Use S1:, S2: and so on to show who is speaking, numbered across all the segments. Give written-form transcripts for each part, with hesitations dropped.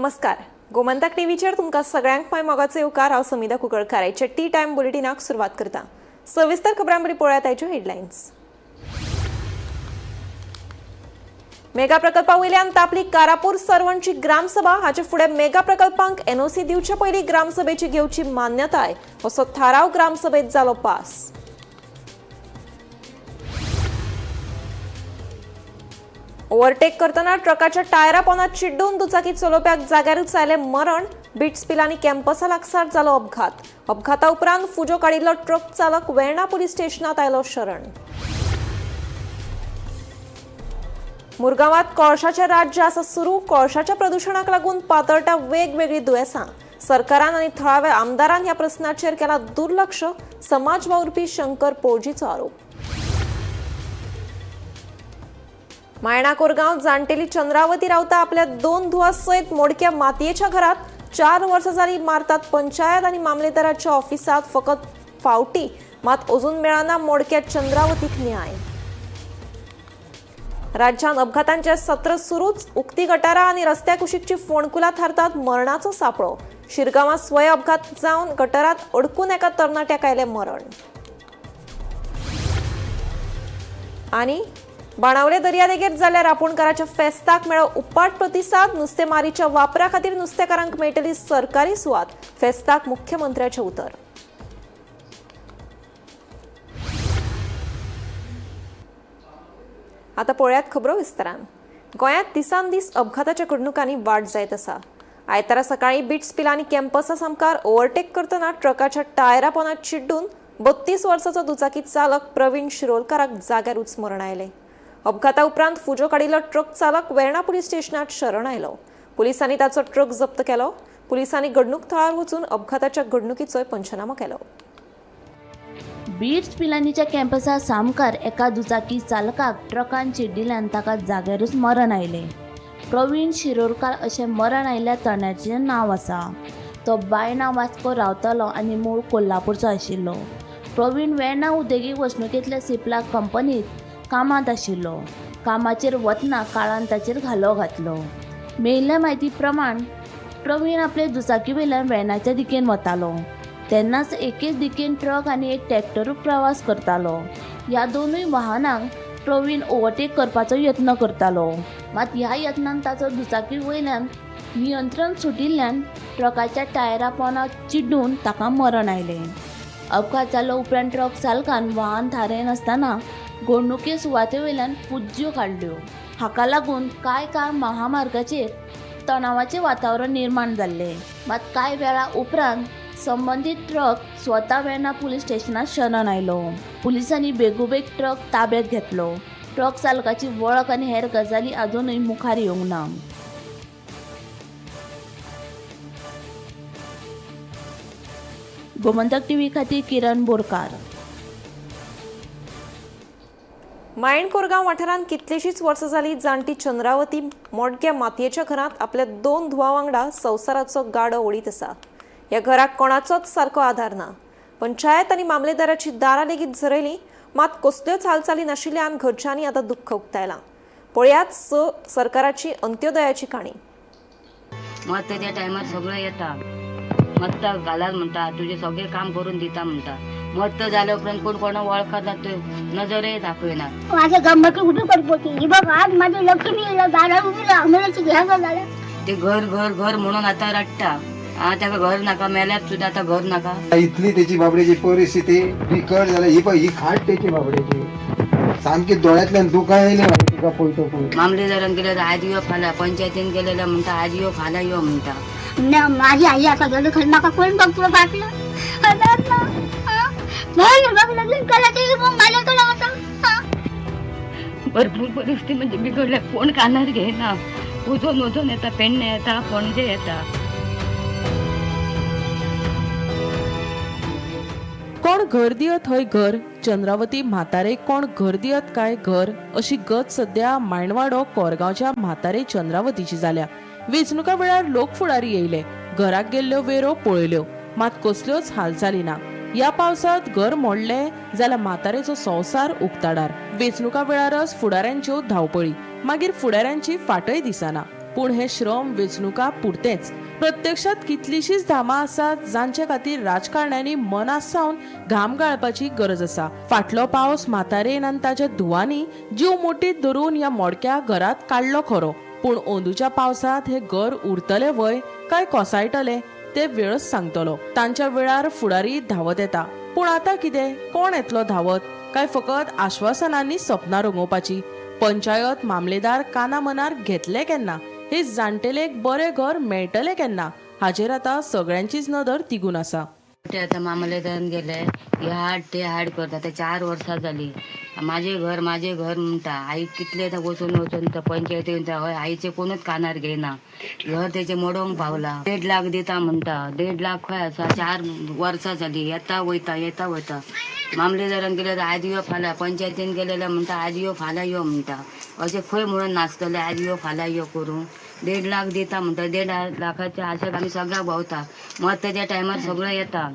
S1: नमस्कार. गोमंतक टीव्हीचेर तुमकां सगळ्यांक पाय मोगाचो येवकार. हांव समिधा कुंकळकार. आयच्या टी टायम बुलेटिनाक सुरवात करता. सविस्तर खबरांबरी पळयात आयच्यो हेडलायन्स. मेगा प्रकल्पा वयल्यान तापली कारापूर सरवणची ग्रामसभा. हाचे फुडें मेगा प्रकल्पांक एनओसी दिवचे पयलीं ग्रामसभेची घेवची मान्यताय असो थाराव ग्रामसभेत जालो पास. ओव्हरटेक करतना ट्रकाच्या टायरा पोंदात चिड्डून दुचाकी चलोवप्याक जाग्यारूच आयलें मरण. बिट्स पिल आनी कॅम्पसा लागसार जालो अपघात. अपघाता उपरांत फुजो काडिल्लो ट्रक चालक वेर्णा पुलीस स्टेशनात आयलो शरण. मुरगांवात कोळशाचें राज्य आसा सुरू. कोळशाच्या प्रदुशणाक लागून पातळटा वेगवेगळी दुयेंसां. सरकारान आनी थळाव्या आमदारान ह्या प्रस्नाचेर केला दुर्लक्ष. समाज वावुरपी शंकर पोळजीचो आरोप. मायणा कोरगांव जाणटेली चंद्रावती रावता आपल्या 2 धुवा सयत मोडक्या मातयेच्या घरात. 4 वर्सां जाली मारतात पंचायत आनी मामलेदाराच्या ऑफिसात फकत फावटी. मात अजून मेळना मोडक्या चंद्रावतीक न्याय. राज्यांत अपघातांचे सत्र सुरूच. उक्ती गटारां आनी रस्त्या कुशीकची फोंडकुलां थारतात मरणाचो सापळो. शिरगांवां स्वय अपघात जावन गटारांत अडकून एका तरणाट्याक आयलें मरण. आनी बाणावले दर्यादेगेर जाल्ल्या रांपोणकाराच्या फेस्ताक मेळ्ळो उपाट प्रतिसाद. नुस्तेमारीच्या वापरा खातीर नुस्तेकारांक मेळटली सरकारी सुवात. फेस्ताक मुख्यमंत्र्याचें उतर. आतां पळयात खबरो विस्तारान. गोंयांत दिसान दीस अपघाताच्या घडणुकांनी वाड जायत आसा. आयतारा सकाळीं बिट्स पिल आनी कॅम्पसा सामकार ओव्हरटेक करतना ट्रकाच्या टायरा पोंदात चिड्डून 32 वर्सांचो दुचाकी चालक प्रवीण शिरोलकाराक जाग्यारूच मरण आयलें. अपघाता उपरांत फुजो काडिल्लो ट्रक चालक वेर्णा पुलीस स्टेशनात शरण आयलो. पुलिसांनी ताचो ट्रक जप्त केलो. पुलिसांनी घडणूक थळार वचून अपघाताच्या घडणुकीचो पंचनामो केलो.
S2: बिट्स पिलांनीच्या कॅम्पसा सामकार एका दुचाकी चालकाक ट्रकान चिड्डिल्ल्यान ताका जाग्यारूच मरण आयलें. प्रवीण शिरोडकार अशें मरण आयिल्ल्या तरणाट्याचें नांव आसा. तो बायणा वास्को रावतालो आनी मूळ कोल्हापूरचो आशिल्लो. प्रवीण वेर्णा उद्देगीक वसणुकेंतल्या सिप्ला कंपनीत कामांत आशिल्लो. कामाचेर वतना काळान ताचेर घालो घातलो. मेळिल्ल्या म्हायती प्रमाण प्रवीण आपले दुचाकी वयल्यान वेर्णाच्या दिकेन वतालो. तेन्नाच एकेच दिकेन ट्रक आनी एक ट्रॅक्टर प्रवास करतालो. ह्या दोनूय वाहनांक प्रवीण ओव्हरटेक करपाचो यत्न करतालो. मात ह्या यत्नान ताचो दुचाकी वयल्यान नियंत्रण सुटिल्ल्यान ट्रकाच्या टायरा पोंदात चिड्डून ताका मरण आयलें. अपघात जालो उपरांत ट्रक चालकान वाहन थारय नासतना घडणुके सुवाते वयल्यान फुज्ज्यो काडल्यो. हाका लागून कांय काळ महामार्गाचेर तणावाचें वातावरण निर्माण जाल्लें. मात कांय वेळा उपरांत संबंदीत ट्रक स्वता वेर्णा पुलीस स्टेशनात शरण आयलो. पुलिसांनी बेगोबेग ट्रक ताब्यात घेतलो. ट्रक चालकाची वळख आनी हेर गजाली अजूनय मुखार येवंक ना. गोमंतक टीव्ही खातीर किरण बोरकार.
S1: मायण कोरगांव वाठारांत कितलींशींच वर्सां जालीं जाणटी चंद्रावती मोडक्या मातयेच्या घरांत आपल्या 2 धुवा वांगडा संवसाराचो गाडो ओडीत आसा. ह्या घराक कोणाचोच सारको आधार ना. पंचायत आनी मामलेदाराची दारां लेगीत झरयलीं. मात कसल्योच हालचाली नाशिल्ल्यान घरच्यांनी आतां दुख्ख उक्तायलां. पळयात सरकाराची अंत्योदयाची काणी.
S3: मग त्या टायमार सगळं येता. मत घालात म्हणटा, तुझे सगळे काम करून दिता म्हणटा. मत जाल्या उपरांत कोण कोणा वळखत जातो नजरय दाखयना.
S4: माझ्या गंमत कुठे पडपोती ही बघ आज माझी लक्ष्मी दारावर उभी राहण्याची घ्या झाल्या.
S3: ते घर घर घर म्हणून आता रडटा. त्याला घर नाका, मेल्यात सुद्धा आता घर नाका.
S5: इतली त्याची बाबड्याची परिस्थिती बिकट झाली. ही खाट त्याची बाबड्याची सामकी डोळ्यातल्यान दुकां येयलें तुका पळयतो पळय.
S3: मामलेदारान गेल्यार आज यो फाल्यां, पंचायतीन गेलेल्या म्हणटा आज यो फाल्यां यो म्हणटा.
S4: माझी आई आता गेलो खरं म्हाका कोण बघतो बाटलं
S3: भरपूर परिस्थिती म्हणजे बिघडल्या. कोण कानार घेना. उजून उजून येता, पेडणे येता, पणजे येता.
S6: कोण घर दियत थंय घर. चंद्रावती म्हातारे कोण घर दियत काय घर अशी गत सध्या मायणवाडो कोरगांवच्या म्हातारे चंद्रावतीची जाल्या. वेंचणुका वेळार लोक फुडारी येयले. घराक गेल्ल्यो वेरो पळयल्यो मात कसल्योच हालचाली ना. ह्या पावसात घर मोडले जाल्यार म्हातारेचो संवसार उक्ताडार. वेंचणुका वेळारच फुडाऱ्यांच्यो धांवपळी, मागीर फुडाऱ्यांची फाटय दिसना. पूण हे श्रम वेंचणुका पुरतेच. प्रत्यक्षात कितलीशीच धामा आसात जांचे खातीर राजकारण्यांनी मनास सावन घाम गाळपाची गरज आसा. फाटलो पावस म्हातारेन आनी ताच्या धुवांनी जीव मोठीत धरून ह्या मोडक्या घरात काडलो खरो, पूण ओंदूच्या पावसात हे घर उरतले वय काय कोसायटले ते वेळच सांगतलो. तांच्या वेळार फुडारी धावत येता, पूण आतां कितें? कोण येतलो धावत? काय फकत आश्वासनांनी सपनां रंगोवपाची? पंचायत मामलेदार काना मनार घेतले केन्ना? हे जाणटेलेक बरें घर मेळटले केन्ना? हाचेर आतां सगळ्यांचीच नदर तिगून आसा.
S3: ते आता मामलेदारान गेले, हे हाड ते हाड करता. ते 4 वर्सां जाली. माझे घर म्हणटा. आई कितले वचून त्या पंचायतीन हय आईचे कोणूच कानार घेयना. घर त्याचे मोडोंक पावला. 1.5 लाख दिता म्हणटा. 1.5 लाख खंय आसा? 4 वर्सां जाली. येता वयता. मामलेदारान गेले आज यो फाल्यां, पंचायतीन गेलेले म्हणटा आज यो फाल्यां यो म्हणटा. अशें खंय म्हणून नासतले आज यो फाल्यां यो करून. 1.5 लाख दिता म्हणटा. 1.5 लाखाच्या आशेक आमी सगळ्या भोंवता. मताच्या टायमार सगळे येता.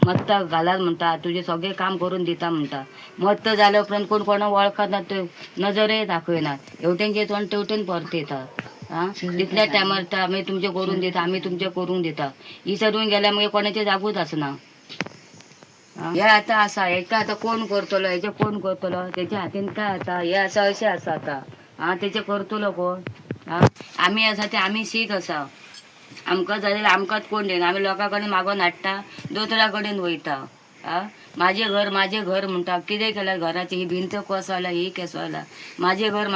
S3: मत घालात म्हणटा, तुझे सगळे काम करून दिता म्हणटा. मत जाल्या उपरांत कोण कोणा वळखना ते नजरे दाखयनात. हेवटेंचे तोंड तेवटेन परत येतात. तितल्या टायमार आमी तुमचे करून दिता, आमी तुमचे करून दिता. विसरून गेल्या मागीर कोणाचे जागूच आसना. हे आता आसा, हेका आता कोण करतलो, हेचे कोण करतलो, तेच्या हातीन काय आसा, हे आसा अशें आसा आता. तेचे करतलो कोण? आमी आसा ते आमी शीक आसा. आमकां जाल्यार आमकांच कोण देना. आमी लोकां कडेन मागोन हाडटा, दोतोरा कडेन वयता. माझे घर म्हणटा. कितें केल्यार घराची ही भिंत कोसळ्ळा, ही केसळ्ळा. माझे घर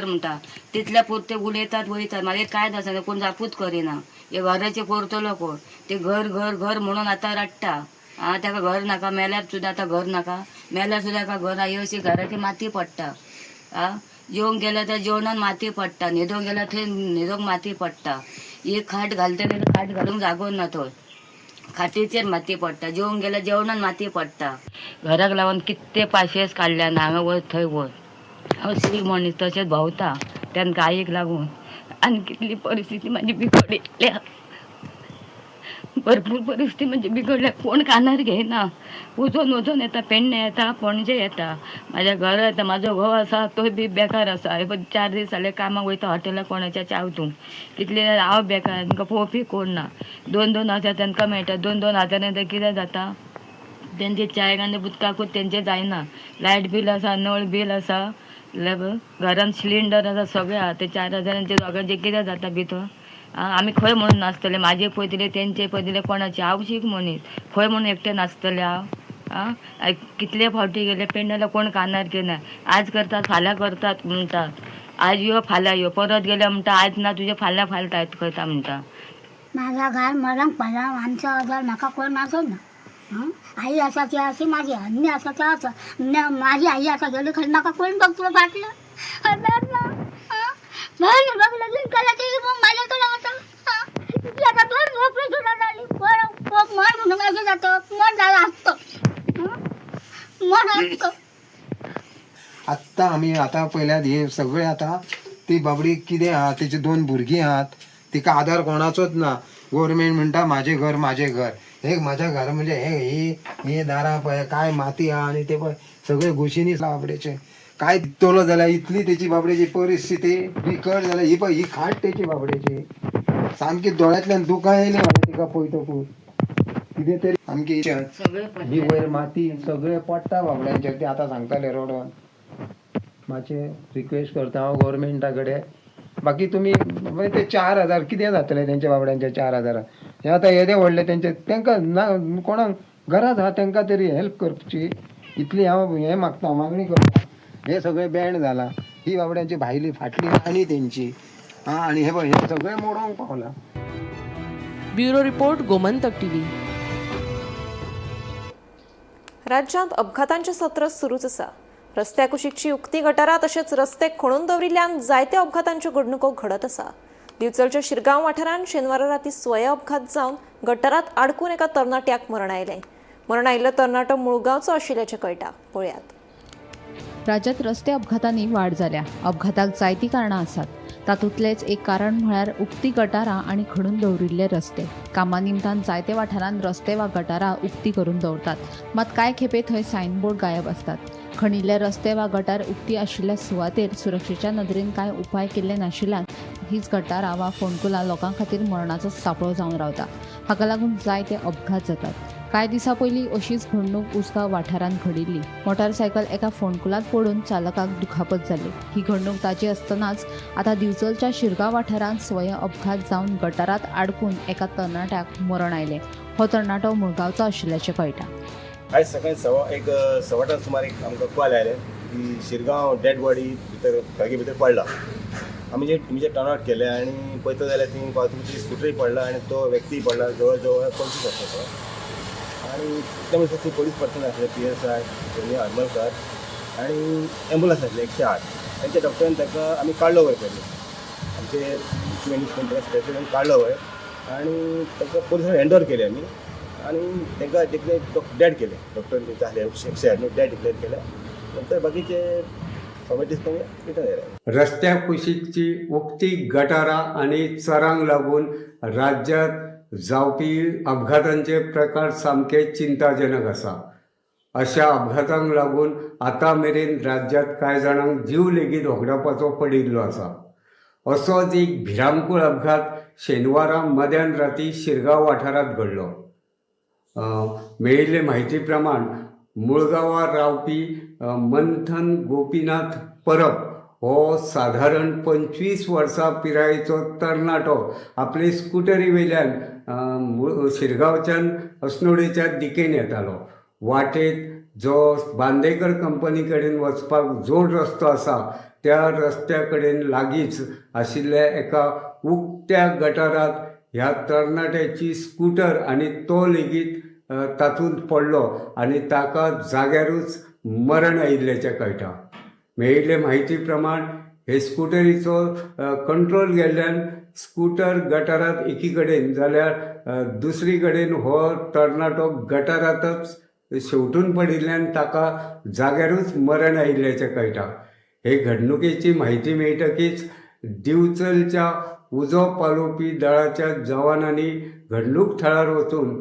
S3: म्हणटा. तितल्या पुरते उलयतात वयतात. मागीर कांयच आसना, कोण जापूच करिना. हे घराचे करतलो कोण? ते घर म्हणून आतां रडटा. ताका घर नाका, मेल्यार सुद्दां आतां घर नाका. मेल्यार सुद्दां ताका घर ही अशी घराची माती पडटा. जेवंक गेल्यार त्या जेवणान माती पडटा. न्हिदोंक गेल्यार थंय न्हिदोंक माती पडटा. एक खाट घालतले खाट घालूंक जागो ना. थंय खाटीचेर माती पडटा. जेवंक गेल्यार जेवणान माती पडटा. घराक लागून कितले पाशेस काडल्या ना. हांगा वच थंय वच. हांव शीक मनीस तशेंच भोंवता तेन्ना गायेक लागून. आनी कितली परिस्थिती म्हाजी बिगडल्या. भरपूर परिस्थिती म्हणजे बिघडल्या. कोण कानार घेयना. वचून येता. पेडणे येता, पणजे येता. माझ्या घरा येता. म्हाजो घोव आसा तोय बी बेकार आसा. हे 4 दीस जाले कामाक वयता हॉटेलाक कोणाच्या चावतूंक. कितले हांव बेकार. तांकां पळोवपी कोण ना. 2-2 हजार तांकां मेळटा. 2-2 हजारांनी ते कितें जाता? तेंचे चायक आनी उदकाकूच तेंचे जायना. लायट बील आसा, नळ बील आसा, घरान सिलिंडर आसा, सगळें आहा. ते 4 हजारांचे दोगांचे कितें जाता भितर? आमी खंय म्हणून नासतले. म्हाजे पयतले तेंचे पयतले कोणाचे. हांव शीक मनीस. खंय म्हणून एकटें नासतले हांव. कितले फावटी गेले पेडण्याला कोण कानार घेना. आज करतात फाल्यां करतात म्हणटात. आज यो फाल्यां यो. परत गेले म्हणटा आज ना तुझे फाल्यां करता म्हणटा.
S4: माझा घर मरंक पाहिला. आमचा आजार म्हाका कोण नासना. आई आसा ती अशी माझी. अन्य आसा त्या आसा. माझी आई आसा गेली खरी म्हाका कोण बघतो फाटलं. लगीन केलं ते मग माझ्याकडे आता दोन भोपळे सुद्धा झाली. मन म्हणून असं जातं. मन झालं असतं. मन असतं.
S5: आत्ता आमी आतां पयल्यात हे सगळे आतां ती बाबडी कितें आहा, तेची 2 भुरगीं आहात. तिका आधार कोणाचोच ना. गव्हर्मेंट म्हणटा म्हाजें घर. हे म्हाज्या घर म्हणजे हे दारां पळय काय माती आहा आनी ते पळय सगळे घुशीनी बाबडेचे. काय दितलो जाल्यार इतली तेची बाबडेची परिस्थिती बिकट जाल्यार ही पळय ही खाट तेची बाबडेची सामकी दोळ्यांतल्यान दुकां येयली म्हाका तिका पळयतकूच. कितें तरी सामकी ही वयर माती सगळे पडटा बाबड्यांचेर. ते आतां सांगताले रडोन. मातशें रिक्वेस्ट करता हांव गव्हर्मेंटा कडेन. बाकी तुमी ते 4 हजार कितें जातले तेंच्या बाबड्यांचे 4 हजार. हे आतां येदे व्हडले तेंचे तांकां ना कोणाक गरज आहा तांकां तरी हेल्प करची. इतली हांव हें मागता, मागणी करता. हे सगळे बँड जाला. ही बाबड्यांची भायली फाटली आनी तेंची आनी हे पळय हे सगळे मोडोंक पावला.
S6: Bureau report, Gomantak TV.
S1: राज्यांत अपघातांचें सत्र सुरूच आसा. रस्त्या कुशीकची उक्ती गटारां तशेंच रस्ते खणून दवरिल्ल्यान जायत्या अपघातांच्यो घडणुको घडत आसा. दिवचलच्या शिरगांव वाठारांत शेनवारा राती स्वय अपघात जावन गटारांत आडकून एका तरणाट्याक मरण आयलें. मरण आयिल्लो तरणाटो मुळगांवचो आशिल्ल्याचें कळटा. पळयात.
S7: राज्यात रस्ते अपघातांनी वाड जाल्या. अपघाताक जायतीं कारणां आसात. तातूंतलेंच एक कारण म्हळ्यार उक्ती गटारां आनी खणून दवरिल्ले रस्ते. कामा निमतान जायते वाठारांत रस्ते वा गटारां उक्ती करून दवरतात. मात कांय खेपे थंय सायनबोर्ड गायब आसतात. खणिल्ले रस्ते वा गटार उक्ती आशिल्ल्या सुवातेर सुरक्षेच्या नदरेन कांय उपाय केल्ले नाशिल्ल्यान हीच गटारां वा फोंडकुलां लोकां खातीर मरणाचो सांपळो जावन रावता. हाका लागून जायते अपघात जातात. कांय दिसां पयलीं अशीच घडणूक उसगांव वाठारांत घडिल्ली. मोटारसायकल एका फोंडकुलांत पडून चालकाक दुखापत जाल्ली. ही घडणूक ताची आसतनाच आतां दिवचलच्या शिरगांव वाठारांत स्वयं अपघात जावन गटारांत आडकून एका तरणाट्याक मरण आयलें. हो तरणाटो मुळगांवचो आशिल्ल्याचें कळटा.
S8: आयज सकाळी सवाटां सुमार एक आमकां कॉल आयलें की शिरगांव डेड बॉडी भितर खागी भितर पडला. आमी जे टर्न आउट केले आनी पळयता जाल्यार थंय वाहतुकीची स्कुटरूय पडला आनी तो व्यक्तीय पडला. जवळ जवळ 25 वर्साचो. आनी त्या ती पोलीस पर्सन आसले PSI हरमलकर आनी एम्बुलन्स आसले 108. तांच्या डॉक्टरान ताका आमी काडलो वयर केली. आमचे मॅनेजमेंट ताका स्पेशल काडलो वयर आनी ताका पोलिसांनी हँड ओवर केले आमी आनी तांकां डेड केले. डॉक्टरान तांकां आसले 108 डेड डिक्लेअर केले. नंतर बाकीचे फॉर्मेलिटीज करून रिटर्न येयले.
S9: रस्त्या कुशीकची उक्ती गटारां आनी चरांक लागून राज्यांत जावपी अपघातांचे प्रकार सामके चिंताजनक आसा. अशा अपघातांक लागून आतां मेरेन राज्यांत कांय जाणांक जीव लेगीत वगडावपाचो पडिल्लो आसा. असोच एक भिरांकूळ अपघात शेनवारा मध्यान राती शिरगांव वाठारांत घडलो. मेळिल्ले म्हायती प्रमाण मुळगांवां रावपी मंथन गोपीनाथ परब हो साधारण 25 वर्सां पिरायेचो तरणाटो आपले स्कुटरी वयल्यान शिरगांवच्यान अस्नोडेच्या दिकेन येतालो. वाटेत जो बांदेकर कंपनी कडेन वचपाक जोड रस्तो आसा त्या रस्त्या कडेन लागींच आशिल्ल्या एका उक्त्या गटारांत ह्या तरणाट्याची स्कूटर आनी तो लेगीत तातूंत पडलो आनी ताका जाग्यारूच मरण आयिल्ल्याचें कळटा. मेळिल्ले म्हायती प्रमाण हे स्कुटरीचो कंट्रोल गेल्ल्यान स्कूटर गटारांत एकी कडेन जाल्यार दुसरी कडेन हो तरणाटो गटारांतच शेवटून पडिल्ल्यान ताका जाग्यारूच मरण आयिल्ल्याचें कळटा. हे घडणुकेची म्हायती मेळटकीच दिवचलच्या उजो पालोवपी दळाच्या जवानांनी घडणूक थळार वचून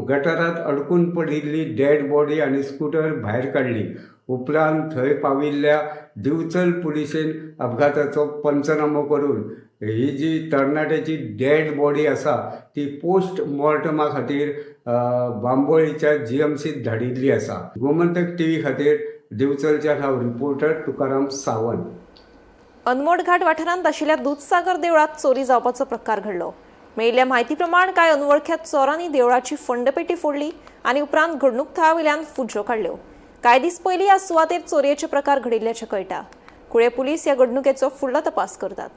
S9: गटारांत अडकून पडिल्ली डेड बॉडी आनी स्कूटर भायर काडली. उपरांत थंय पाविल्ल्या दिवचल पुलिशेन अपघाताचो पंचनामो करून ही जी तरणाट्याची डेड बॉडी आसा ती पोस्ट मॉर्टमा खातीर बांबोळीच्या GMCत धाडिल्ली आसा. गोमंतक TV खातीर दिवचलच्या हांव रिपोर्टर तुकाराम सावंत.
S1: अनमोड घाट वाठारांत आशिल्ल्या दूधसागर देवळात चोरी जावपाचो प्रकार घडलो. मेळिल्ल्या म्हायती प्रमाण कांय अनवळख्या चोरांनी देवळाची फंडपेटी फोडली आनी उपरांत घडणूक थळावयल्यान फुज्यो काडल्यो. कांय दीस पयलीं ह्या सुवातेर चोरयेचे प्रकार घडिल्ल्याचें कळटा. कुळे पुलीस ह्या घडणुकेचो फुडलो तपास करतात.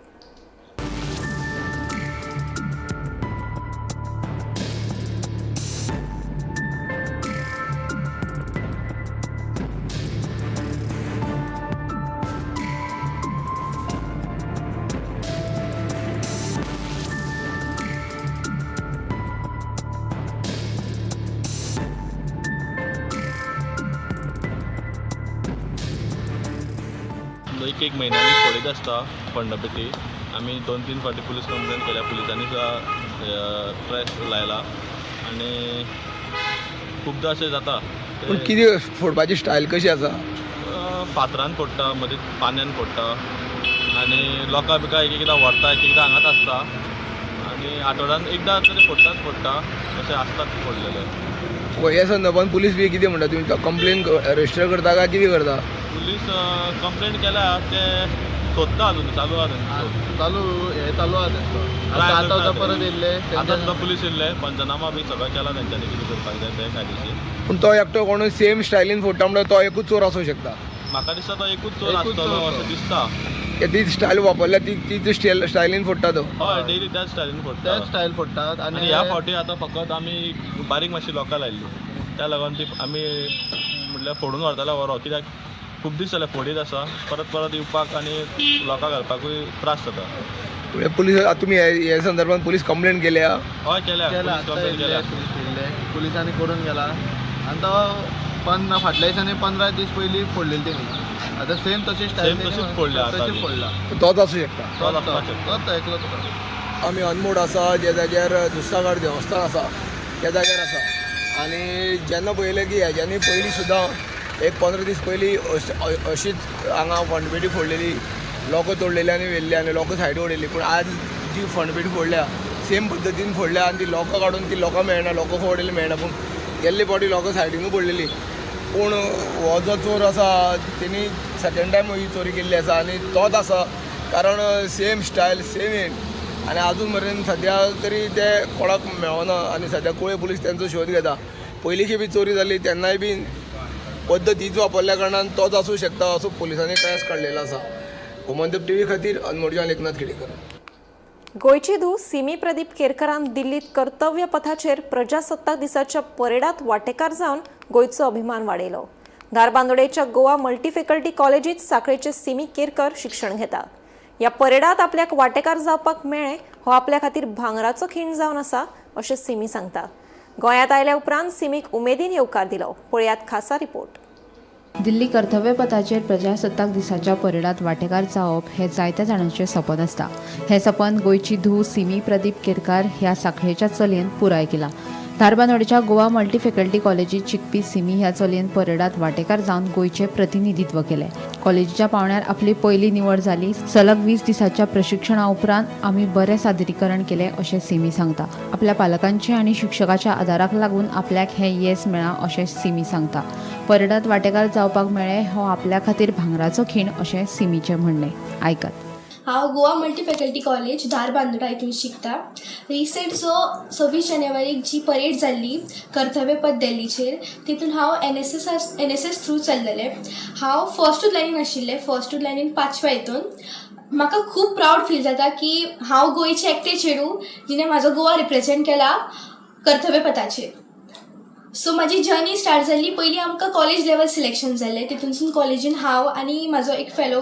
S10: एक महिन्यानी फोडीत आसता फंडपेटी. आमी 2-3 फावटी पुलीस कंप्लेंट केल्या. पुलिसांनी सुद्दां प्रेस लायला आनी खूबदां अशें जाता.
S11: पूण कितें फोडपाची स्टायल कशी आसा?
S10: फातरान फोडटा, मदीं पाण्यान फोडटा आनी लोकां बिका एक एकदां व्हरता, एक एकदां हांगाच आसता आनी आठवड्यान एकदां तरी फोडटा अशें आसतात फोडलेले.
S11: ह्या संदर्भान पुलीस बी कितें म्हणटा? तुमी कंप्लेन रजिस्टर करता काय कितें करता?
S10: पुलीस कंप्लेंट केल्या ते सोदता अजून चालू आहा परत येयल्ले. आतां सुद्दां पुलीस येयल्ले. पंचनामा बी सगळं केला तेंच्यांनी कितें करपाक जाय तें कायदेशीर.
S11: पूण तो एकटो कोण सेम स्टायलीन फोडटा म्हणल्यार तो एकूच चोर आसूं शकता.
S10: म्हाका दिसता तो एकूच चोर आसतलो अशें दिसता.
S11: ती स्टायल वापरल्या ती स्टायलीन फोडटा तो.
S10: हय, डेली त्याच स्टायलीन फोडटात आनी ह्या फावटी आतां फकत आमी बारीक मातशी लोकां लायल्ली. त्या लागून ती आमी म्हटल्यार फोडून व्हरताले व्हरो. कित्याक खूब दीस जाले फोडीत आसा. परत येवपाक आनी लोकां घालपाकूय त्रास जाता.
S11: पुलीस तुमी ह्या संदर्भान पुलीस कंप्लेंट केल्या?
S10: हय केल्या.
S12: पुलिसांनी करून गेला आनी तो फाटल्या दिसांनी 15 दीस पयलीं फोडलेली तेणी. आतां सेम तशीच
S10: फोडला.
S11: तोच आसूं शकता.
S12: तोच एकलो तुका.
S11: आमी अनमोड आसा ज्या जाग्यार दुधसागर देवस्थान आसा त्या जाग्यार आसा आनी जेन्ना पळयलें की हेज्यांनी पयलीं सुद्दां एक 15 दीस पयलीं अशीच हांगा फंडपेटी फोडलेली लोक तोडलेले आनी व्हेल्ले आनी लोक सायडी उडयली. पूण आज जी फंडबीड फोडल्या सेम पद्दतीन फोडल्या आनी ती लोकां काडून ती लोकां मेळना, लोकां फोडलेली मेळना. पूण गेल्ली फावटी लोकां सायडीनूच पडलेली. पूण हो जो चोर आसा तेणी सेकंड टायम ही चोरी केल्ली आसा आनी तोच आसा. कारण सेम स्टायल सेम हें आनी आजून मेरेन सद्या तरी ते कोणाक मेळना आनी सद्या कुळे पुलीस तेंचो शोध घेता. पयलीं खेपी चोरी जाली तेन्नाय बीन पद्दत हीच वापरल्या कारणान तोच आसूं शकता असो पुलिसांनी कयास काडलेलो आसा. गोमंतक टीव्ही खातीर अनमोडच्यान एकनाथ खेडेकर.
S1: गोंयची धूव सिमी प्रदीप केरकरान दिल्लीत कर्तव्य पथाचेर प्रजासत्ताक दिसाच्या परेडात वांटेकार जावन गोंयचो अभिमान वाडयलो. धारबांदोडेच्या गोवा मल्टीफॅकल्टी कॉलेजीत सांखळेचे सिमी केरकर शिक्षण घेता. ह्या परेडात आपल्याक वांटेकार जावपाक मेळ्ळें हो आपल्या खातीर भांगराचो खीण जावन आसा अशें सिमी सांगता. गोंयांत आयल्या उपरांत सिमीक उमेदीन येवकार दिलो. पळयात खासा रिपोर्ट.
S7: दिल्ली कर्तव्य पथाचेर प्रजासत्ताक दिसाच्या परेडात वांटेकार जावप हें जायत्या जाणांचें सपन आसता. हें सपन गोंयची धूव सिमी प्रदीप केरकार ह्या सांखळेच्या चलयेन पुराय केलां. धारबांदोडेच्या गोवा मल्टीफॅकल्टी कॉलेजीत शिकपी सिमी ह्या चलयेन परेडात वांटेकार जावन गोंयचें प्रतिनिधित्व केलें. कॉलेजीच्या पावंड्यार आपली पयली निवड जाली. सलग 20 दिसाच्या प्रशिक्षणा उपरांत आमी बरें सादरीकरण केलें अशें सिमी सांगता. आपल्या पालकांचे आनी शिक्षकाच्या आदाराक लागून आपल्याक हें येस मेळ्ळां अशें सिमी सांगता. परेडात वांटेकार जावपाक मेळ्ळें हो आपल्या खातीर भांगराचो खीण अशें सिमीचें म्हणणें. आयकात.
S13: हांव गोवा मल्टीफॅकल्टी कॉलेज धारबांदोडा हितून शिकता. रिसेंट जो 26 जानेवारीक जी परेड जाल्ली कर्तव्य पथ दिल्लीचेर तितून हांव एनएसएस थ्रू चल्लेलें. हांव फर्स्टूच लायनीन आशिल्लें, फर्स्टूच लायनीन 5व्या हितून. म्हाका खूब प्रावड फील जाता की हांव गोंयचें एकटें चेडूं जिणें म्हाजो गोवा रिप्रेझेंट केला कर्तव्य पथाचेर. सो म्हाजी जर्नी स्टार्ट जाल्ली. पयलीं आमकां कॉलेज लेवल सिलेक्शन जाल्लें. तितूनसून कॉलेजीन हांव आनी म्हाजो एक फेलो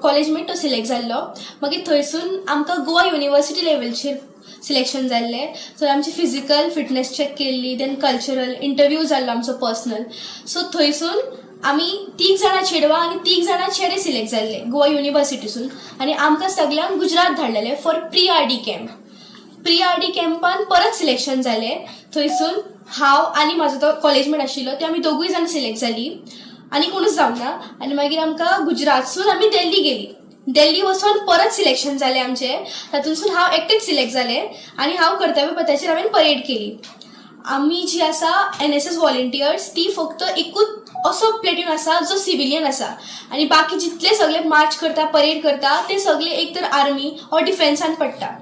S13: कॉलेजमेट तो सिलेक्ट जाल्लो. मागीर थंयसून आमकां गोवा युनिवर्सिटी लेवलचेर सिलेक्शन जाल्लें. थंय आमची फिजिकल फिटनेस चॅक केल्ली, देन कल्चरल इंटरव्यू जाल्लो आमचो पर्सनल. सो थंयसून आमी 3 जाणां चेडवां आनी 3 जाणां चेडे सिलेक्ट जाल्ले गोवा युनिवर्सिटीसून. आनी आमकां सगळ्यांक गुजरात धाडलेले for pre R camp. Pre R कॅम्पान परत सिलेक्शन जालें. थंयसून हांव आनी म्हाजो तो कॉलेजमेट आशिल्लो ते आमी दोगूय जाण सिलेक्ट जालीं आनी कोणूच जावना. आनी मागीर आमकां गुजरातसून आमी दिल्ली गेली. दिल्ली वचून परत सिलेक्शन जालें आमचें. तातूंतसून हांव एकटेच सिलेक्ट जालें आनी हांव कर्तव्य पथाचेर हांवें परेड केली. आमी जी आसा एनएसएस व्हॉलंटियर्स ती फक्त एकूच असो प्लेटून आसा जो सिविलियन आसा आनी बाकी जितले सगळे मार्च करता परेड करता ते सगळे एक तर आर्मी ऑर डिफेन्सान पडटा.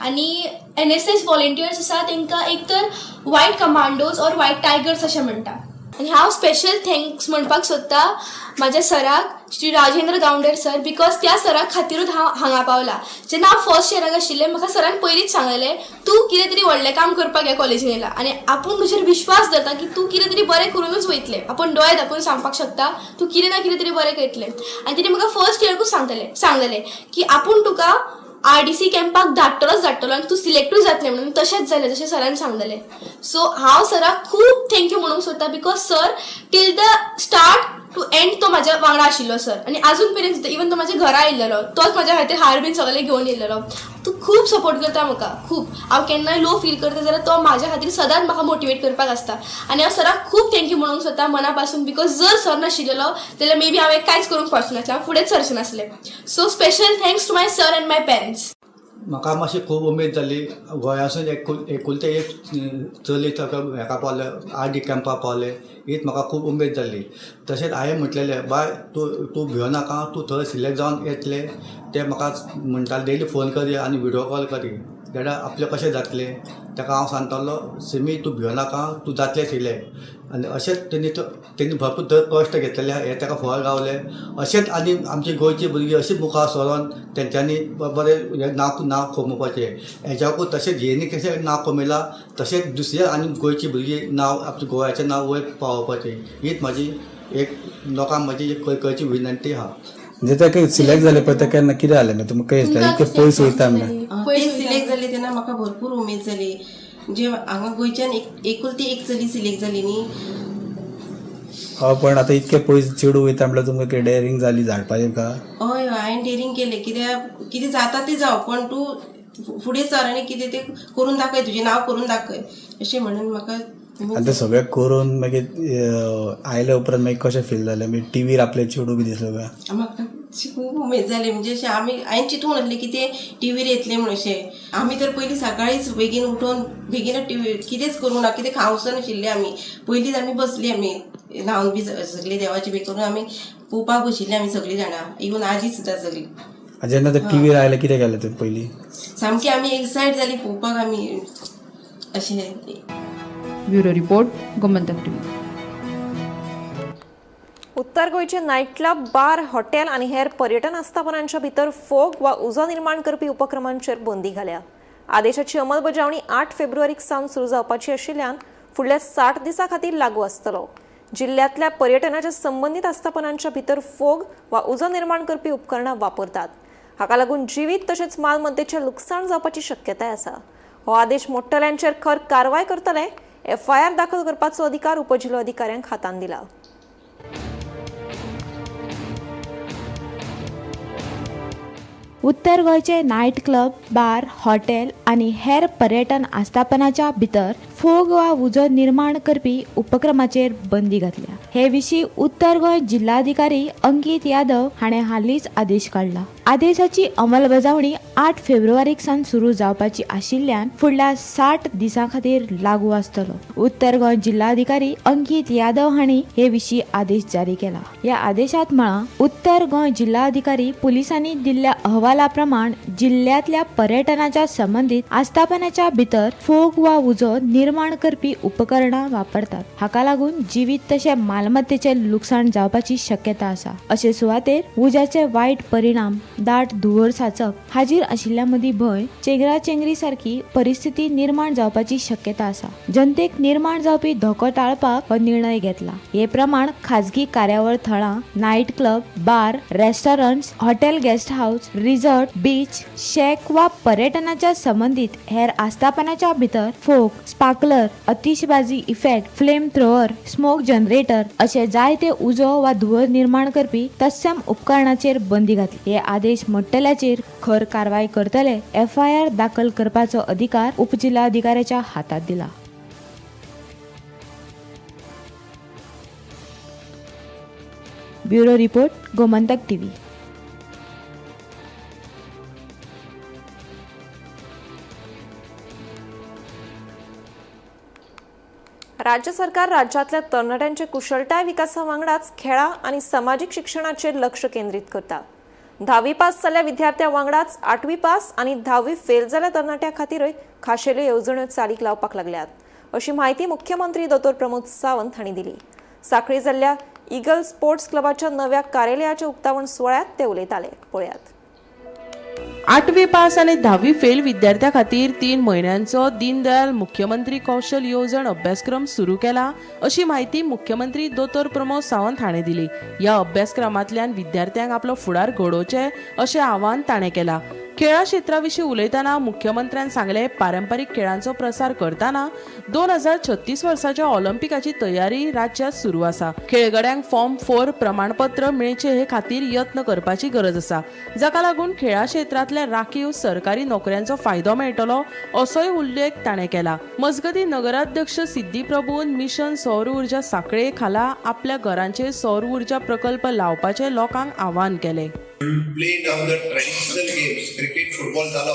S13: आनी एनएसएस व्हॉलंटियर्स आसा तांकां एक तर white commandos or white tigers अशें म्हणटा. आनी हांव स्पेशल थँक्स म्हणपाक सोदता म्हाज्या सराक श्री राजेंद्र गावंडेर सर, बिकॉज त्या सराक खातीरूच हांव हांगा पावलां. जेन्ना हांव फर्स्ट इयराक आशिल्लें म्हाका सरान पयलींच सांगलेलें तूं कितें तरी व्हडलें काम करपाक ह्या कॉलेजीन येयला आनी आपूण तुजेर विश्वास धरता की तूं कितें तरी बरें करूनच वयतलें. आपूण दोळे धांपून सांगपाक शकता तूं कितें ना कितें तरी बरें करतलें. आनी तिणें म्हाका फर्स्ट इयरकूच सांगलेलें की आपूण तुका RDC कॅम्पाक धाडटलोच आनी तूं सिलेक्टूय जातलें म्हणून. तशेंच जालें जशें सरान सांगलेलें. सो हांव सराक खूब थँक्यू म्हणूंक सोदता because sir till the start to end तो म्हाज्या वांगडा आशिल्लो सर. आनी आजून पर्यंत सुद्दां इवन तो म्हाज्या घरा आयिल्लो तोच म्हाज्या खातीर हार बीन सगळें घेवन येयलेलो. तूं खूब सपोर्ट करता म्हाका खूब. हांव केन्नाय लो फील करता जाल्यार तो म्हाज्या खातीर सदांच म्हाका मोटिवेट करपाक आसता. आनी हांव सराक खूब थँक्यू म्हणूंक सोदता मना पासून बिकॉज जर सर नाशिल्लो जाल्यार मे बी हांवें कांयच करूंक पावचें नासलें, हांव फुडेंच सरचें नासलें. So special thanks to my sir and my parents.
S14: म्हाका मातशी खूब उमेद जाली. गोंयासून एकुलते एक चली हेका पावले RD कॅम्पाक पावले हीच म्हाका खूब उमेद जाली. तशेंच हांवें म्हटलेलें बाय तूं भियो नाका, तूं थंय सिलेक्ट जावन येतलें. ते म्हाका म्हणटाले डेली फोन करी आनी व्हिडिओ कॉल करी जाल्यार आपलें कशें जातलें. ताका हांव सांगतालो सिमी तूं भियो नाका, तूं जातलें सिलेक्ट. आनी अशेंच तेणी भरपूर थंय कश्ट घेतलेले हे ताका फळ गावलें. अशेंच आनी आमची गोंयची भुरगीं अशीं मुखार सरोन तेंच्यांनी बरें नांव कमोवपाचें. हेज्याकूच तशेंच हेणी कशें नांव कमयलां तशेंच दुसऱ्या आनी गोंयची भुरगीं नांव आपल्या गोंयाचें नांव वयर पावोवपाचें हीच म्हाजी एक लोकांक म्हाजी खंयची विनंती आहा.
S15: म्हणजे ते सिलेक्ट जाले पळय ते केन्ना कितें जालें मागीर तुमकां कळ्ळें इतके पयस वयता म्हणून
S16: सिलेक्ट जाले तेन्ना म्हाका भरपूर उमेद जाली. जे हांगा गोंयच्यान एकुलती एक चली सिलेक्ट जाली न्ही.
S15: पण आतां इतके पयस चेडूं वयता म्हणल्यार तुमकां कितें डेअरिंग जाली धाडपाचें का?
S16: हय हांवें डेअरिंग केलें. कितें जाता तें जावं पण तूं फुडें सर आनी कितें तें करून दाखय, तुजें नांव करून दाखय अशें म्हणून म्हाका.
S15: आनी तें सगळें करून मागीर आयले उपरांत मागीर कशें फील जालें? मागीर टीव्हीर आपलें चेडूं बी दिसलो काय?
S16: म्हाका अशी खूब उमेद जाली म्हणजे अशें हांवें चिंतूंक नासलें की ते टीव्हीर येतले म्हणून अशें. आमी तर पयलीं सकाळींच बेगीन उठून बेगीन टीव्ही कितेंच करूं ना, कितें खावंच नाशिल्लें आमी. पयलींच आमी बसली आमी न्हावन बी सगळी देवाची बी करून आमी पळोवपाक बशिल्ली आमी सगळीं जाणां, इवन आजी सुद्दां सगळी.
S15: जेन्ना ते टीव्हीर आयले कितें केलें ते पयलीं?
S16: सामकी आमी एक्सायट जाली पळोवपाक आमी अशें.
S7: Bureau report Gomantak TV.
S1: उत्तर गोंयचे नायट क्लब, बार, हॉटेल आनी हेर पर्यटन आस्थापनांच्या भितर फोग वा उजो निर्माण करपी उपक्रमांचेर बंदी घाल्या. आदेशाची अंमलबजावणी 8 फेब्रुवारीक सावन सुरू जावपाची आशिल्ल्यान फुडल्या 60 दिसां खातीर लागू आसतलो. जिल्ल्यांतल्या पर्यटनाच्या संबंदीत आस्थापनांच्या भितर फोग वा उजो निर्माण करपी उपकरणां वापरतात. हाका लागून जिवीत तशेंच मालमत्तेचें लुकसाण जावपाची शक्यताय आसा. हो आदेश मोडटल्यांचेर खर कारवाय करतले. FIR दाखल करपाचो अधिकार उपजिल्लो अधिकाऱ्यांक हातान दिला.
S2: उत्तर गोंयचे नायट क्लब, बार, हॉटेल आनी हेर पर्यटन आस्थापनाच्या भितर फोग वा उजो निर्माण करपी उपक्रमाचेर बंदी घातल्या. हे विशीं उत्तर गोंय जिल्हाधिकारी अंकीत यादव हाणें हालींच आदेश काडला. आदेशाची अंमलबजावणी 8 फेब्रुवारीक सावन सुरू जावपाची आशिल्ल्यान फुडल्या 60 दिसां खातीर लागू आसतलो. उत्तर गोंय जिल्हाधिकारी अंकीत यादव हांणी हे विशीं आदेश जारी केला. ह्या आदेशांत म्हळां उत्तर गोंय जिल्हाधिकारी पुलिसांनी दिल्ल्या अहवाला प्रमाण जिल्ल्यांतल्या पर्यटनाच्या संबंधीत आस्थापनाच्या भितर फोग वा उजो निर्माण करपी उपकरणां वापरतात. हाका लागून जिवीत तशें मालमत्तेचें लुकसाण जावपाची शक्यता आसा. अशे सुवातेर उज्याचे वायट परिणाम, दाट धुंवर साचप हाजीर आशिल्ल्या मदीं भंय, चेंगराचेंगरी सारखी परिस्थिती निर्माण जावपाची शक्यता आसा. जनतेक निर्माण जावपी धोको टाळपाक हो निर्णय घेतला. हे प्रमाण खाजगी कार्यावळ थळां, night club, bar, restaurants, hotel, guest house, resort, beach, shack वा पर्यटनाच्या संबंधित हेर आस्थापनाच्या भितर फोग, स्पार्कलर, अतिशबाजी effect, flame thrower, smoke generator अशे जायते उजो वा धुंवर निर्माण करपी तत्सम उपकरणाचेर बंदी घातली. हे आदेश मोडटल्याचेर खर कारवाय करतले. FIR दाखल करपाचो अधिकार उपजिल्हाधिकाऱ्याच्या हातात दिला. Bureau report Gomantak TV.
S1: राज्य सरकार राज्यातल्या तरणाट्यांचे कुशळटाय विकासा वांगडाच खेळा आणि सामाजिक शिक्षणाचेर लक्ष केंद्रीत करता. 10वी पास जाल्ल्या विद्यार्थ्यां वांगडाच 8वी पास आणि 10वी फेल जाल्ल्या तरणाट्यां खातीरय खाशेल्यो येवजण्यो चालीक लावपाक लागल्यात, अशी माहिती मुख्यमंत्री दो. प्रमोद सावंत हांणी दिली. सांखळी जाल्ल्या इगल स्पोर्ट्स क्लबाच्या नव्या कार्यालयाच्या उक्तावण सुवाळ्यात ते उलयताले. पळयात.
S6: 8वी पास आणि 10वी फेल विद्यार्थ्यां खातीर 3 म्हयन्यांचो दीनदयाल मुख्यमंत्री कौशल येवजण अभ्यासक्रम सुरू केला, अशी माहिती मुख्यमंत्री दो. प्रमोद सावंत हाणें दिली. ह्या अभ्यासक्रमांतल्यान विद्यार्थ्यांक आपलो फुडार घडोवचे अशें आवाहन ताणें केलां. खेळा क्षेत्रा विशीं उलयतना मुख्यमंत्र्यान सांगले, पारंपारीक खेळांचो प्रसार करताना 2036 वर्साच्या ऑलिंपिकाची तयारी राज्यांत सुरू आसा. खेळगड्यांक फॉर्म 4 प्रमाणपत्र मेळचे हे खातीर यत्न करपाची गरज आसा, जाका लागून खेळा क्षेत्रांतल्या राखीव सरकारी नोकऱ्यांचो फायदो मेळटलो, असोय उल्लेख ताणें केला. मजगती नगराध्यक्ष सिद्धी प्रभून मिशन सौर उर्जा सांखळे खाला आपल्या घरांचेर सौर उर्जा प्रकल्प लावपाचे लोकांक आवाहन केले.
S17: Play down the traditional games, cricket, football झाला,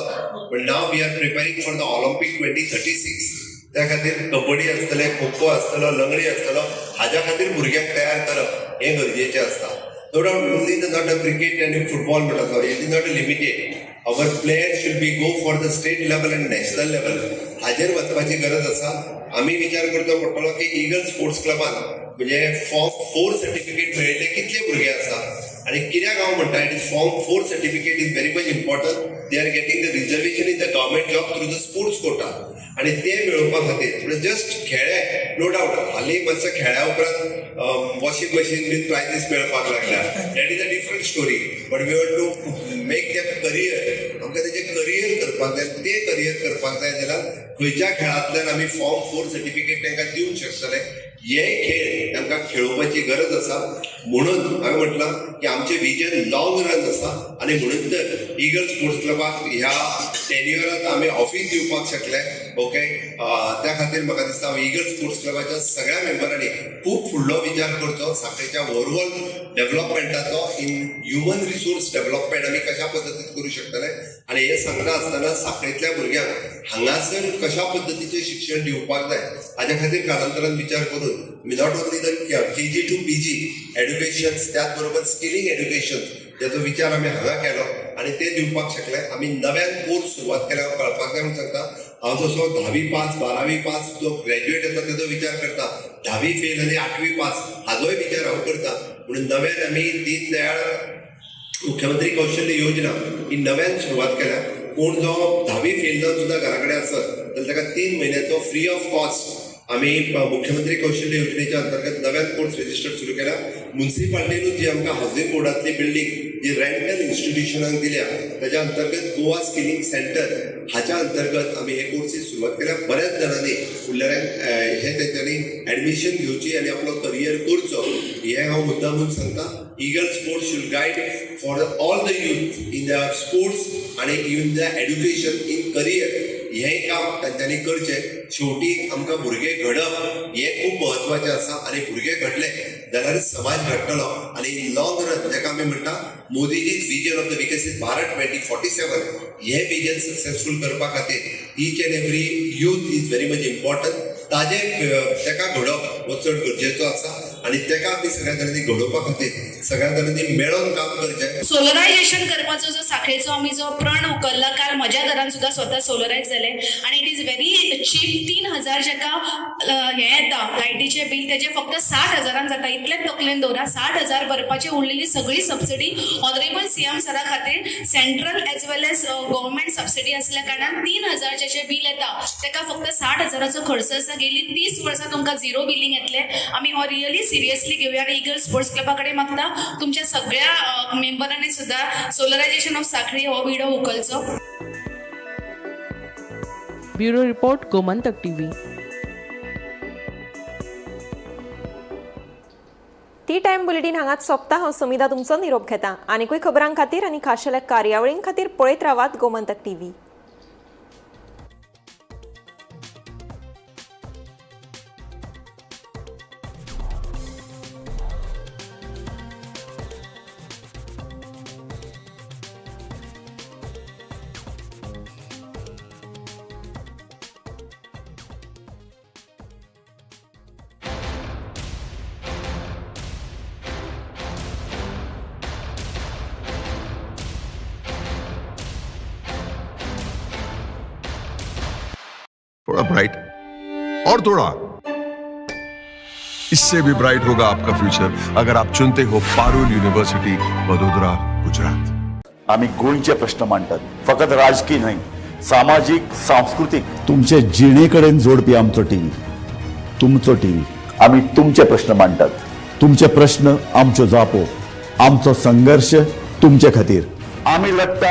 S17: but now we are preparing for the Olympic 2036. त्या खातीर कबड्डी आसतले, खो खो आसतलो, लंगडी आसतलो, हाज्या खातीर भुरग्यांक तयार करप हें गरजेचें आसता. No doubt only not a cricket and football म्हणटा, it is not limited. Our players should be go for the state level and national level. हाजेर वचपाची गरज आसा. आमी विचार करचो पडटलो की इगल स्पोर्ट्स क्लबान म्हणजे फॉर्म 4 सर्टिफिकेट मेळिल्ले कितले भुरगे आसा आणि कित्याक हांव म्हणटा it is form 4 certificate is very much important. They are getting the reservation in the government job through the sports quota आणि ते मेळोवपा खातीर जस्ट खेळे नो डावट हालीं मातसो खेळ्या उपरांत वॉशिंग मशीन बीन प्रायजीस मेळपाक लागल्या, that is a different story. But we have to make them career. आमकां तेजें करियर करपाक जाय. ते करियर करपाक जाय जाल्यार खंयच्या खेळांतल्यान आमी फॉर्म 4 सर्टिफिकेट तांकां दिवंक शकतले. हे खेळ तांकां खेळोवपाची गरज आसा. म्हणून हांवें म्हटलां की आमचें विजन लॉंग रन आसा आणि म्हणून तर इगल स्पोर्ट्स क्लबाक ह्या टेन्युअरांत आमी ऑफिस दिवपाक शकले. ओके, त्या खातीर म्हाका दिसता इगल स्पोर्ट्स क्लबाच्या सगळ्या मेंबरांनी खूब फुडलो विचार करचो. सांखळेच्या ओवरऑल डेव्हलपमेंटाचो इन ह्युमन रिसोर्स डेव्हलपमेंट आमी कशा पद्दतीन करूं शकतले आनी हे सांगता आसतना साखळेंतल्या भुरग्यांक हांगासर कशा पद्दतीचें शिक्षण दिवपाक जाय हाच्या खातीर कालांतरान विचार करून not only the KG to PG education त्याच बरोबर स्किलिंग एड्युकेशन ज्याचो विचार आमी हांगा केलो आनी ते दिवपाक शकले. आमी नव्यान कोर्स सुरवात केल्यार कळपाक जाय म्हूण सांगता. हांव जसो 10वी पास 12वी पास जो ग्रॅज्युएट येता तेजो विचार करता, 10वी फेल आनी 8वी पास हाजोय विचार हांव करता. म्हणून नव्यान आमी दीन दयाळ मुख्यमंत्री कौशल्य योजना ही नव्यान सुरवात केल्या. कोण जो 10वी फेल जावन सुद्धा घरा कडेन आसत जाल्यार ताका 3 म्हयन्याचो फ्री ऑफ कॉस्ट आमी मुख्यमंत्री कौशल्य योजनेच्या अंतर्गत नव्यान कोर्स रजिस्टर सुरू केला. म्युन्सिपाल्टीनूच जी आमकां हाऊसिंग बोर्डातली बिल्डींग जी रेंटल इन्स्टिट्यूशनांक दिल्या त्याच्या अंतर्गत गोवा स्किलिंग सेंटर हाच्या अंतर्गत आमी हे कोर्सीस सुरवात केल्या. बऱ्याच जाणांनी फुडल्याऱ्यांक हे तेंच्यांनी ऍडमिशन घेवची आनी आपलो करियर करचो हे हांव मुद्दामून सांगता. Eagle Sports should guide for all the youth in the sports आनी in the education in career हें काम तांच्यांनी करचें. शेवटी आमकां भुरगे घडप हें खूब म्हत्वाचें आसा आनी भुरगे घडले जाल्यारच समाज घडटलो आनी इन लॉंग रन जेका आमी म्हणटा मोदीजीज विजन ऑफ द विकसीत भारत 2047 हे विजन सक्सेसफूल करपा खातीर each end every youth is very much important. तेका घडोवप हो चड गरजेचो आसा आनी तेका आमी सगळ्या जाणांनी घडोवपा खातीर सगळ्या जाणांनी मेळून काम करचें.
S18: सोलरायझेशन करपाचो जो साखळेचो आमी जो प्रण उखल्ला काल म्हज्या घरान सुद्धा स्वता सोलरायज जाले आनी इट इज व्हेरी चीप. 3000 जेका हे येता लायटीचे बील तेजे फक्त 60,000 जाता. इतलेच तकलेन दवरा. 60,000 भरपाची उरलेली सगळी सबसिडी ऑनरेबल CM सरा खातीर सेंट्रल एज वेल एज गव्हर्मेंट सबसिडी असल्या कारणान 3000 जेचे बील येता तेका फक्त 60,000चो खर्च आसा. गेली 30 वर्सां तुमकां झिरो बिलिंग येतले. आमी हो रियली सिरियसली घेवया आनी ईगल स्पोर्ट्स क्लबा कडेन मागता तुमच्या सगळ्या मेंबरांनी सुद्धा सोलरायझेशन ऑफ साखळी हो विडो उखलचो.
S6: Bureau report Gomantak TV.
S1: Tea time bulletin हांगाच सोंपता. हांव समिधा तुमचो निरोप घेता. आनीकूय खबरां खातीर आनी खाशेल्या कार्यावळीं खातीर पळयत रावात गोमंतक TV.
S19: थोड़ा ब्राइट और थोड़ा, इससे भी ब्राइट होगा आपका फ्यूचर अगर आप चुनते हो पारुल यूनिवर्सिटी वडोदरा गुजरात.
S20: आम्ही गोंयचे प्रश्न मांडतात, फकत राजकीय न्हय, सामाजिक सांस्कृतिक.
S21: तुमचे जिणेकडेन जोडपी आमचो टीव्ही, तुमचो टीव्ही.
S20: आम्ही तुमचे प्रश्न मांडतात.
S21: तुमचे प्रश्न आमच्यो जापो, आमचो संघर्ष तुमचे खातीर.
S20: आम्ही लढतात